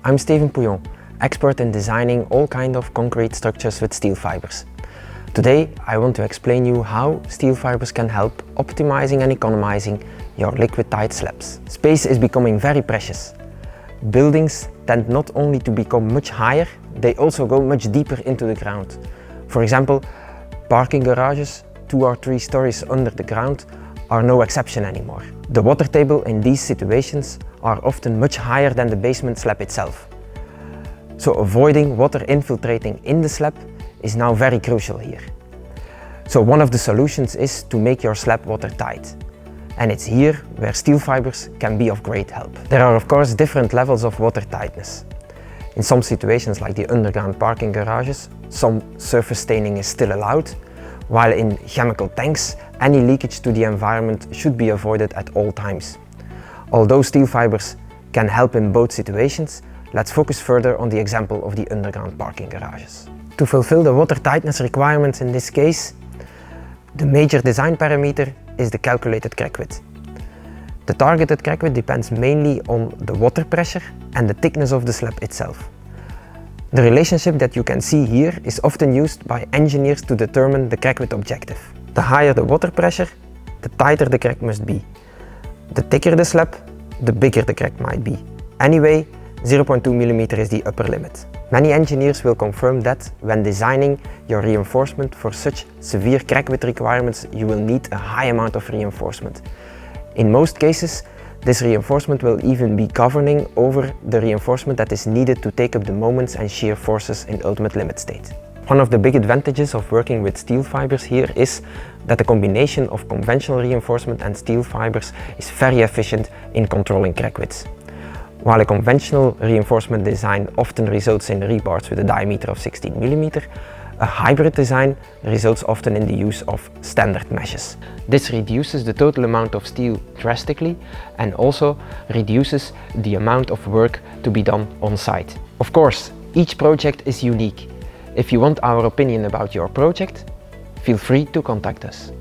I'm Steven Pouillon, expert in designing all kinds of concrete structures with steel fibers. Today I want to explain you how steel fibers can help optimizing and economizing your liquid-tight slabs. Space is becoming very precious. Buildings tend not only to become much higher, they also go much deeper into the ground. For example, parking garages 2 or 3 stories under the ground are no exception anymore. The water table in these situations are often much higher than the basement slab itself. So avoiding water infiltrating in the slab is now very crucial here. So one of the solutions is to make your slab watertight. And it's here where steel fibers can be of great help. There are of course different levels of water tightness. In some situations like the underground parking garages, some surface staining is still allowed, while in chemical tanks, any leakage to the environment should be avoided at all times. Although steel fibers can help in both situations, let's focus further on the example of the underground parking garages. To fulfill the water tightness requirements in this case, the major design parameter is the calculated crack width. The targeted crack width depends mainly on the water pressure and the thickness of the slab itself. The relationship that you can see here is often used by engineers to determine the crack width objective. The higher the water pressure, the tighter the crack must be. The thicker the slab, the bigger the crack might be. Anyway, 0.2 mm is the upper limit. Many engineers will confirm that when designing your reinforcement for such severe crack width requirements, you will need a high amount of reinforcement. In most cases, this reinforcement will even be governing over the reinforcement that is needed to take up the moments and shear forces in ultimate limit state. One of the big advantages of working with steel fibers here is that the combination of conventional reinforcement and steel fibers is very efficient in controlling crack widths. While a conventional reinforcement design often results in rebars with a diameter of 16 mm, a hybrid design results often in the use of standard meshes. This reduces the total amount of steel drastically and also reduces the amount of work to be done on site. Of course, each project is unique. If you want our opinion about your project, feel free to contact us.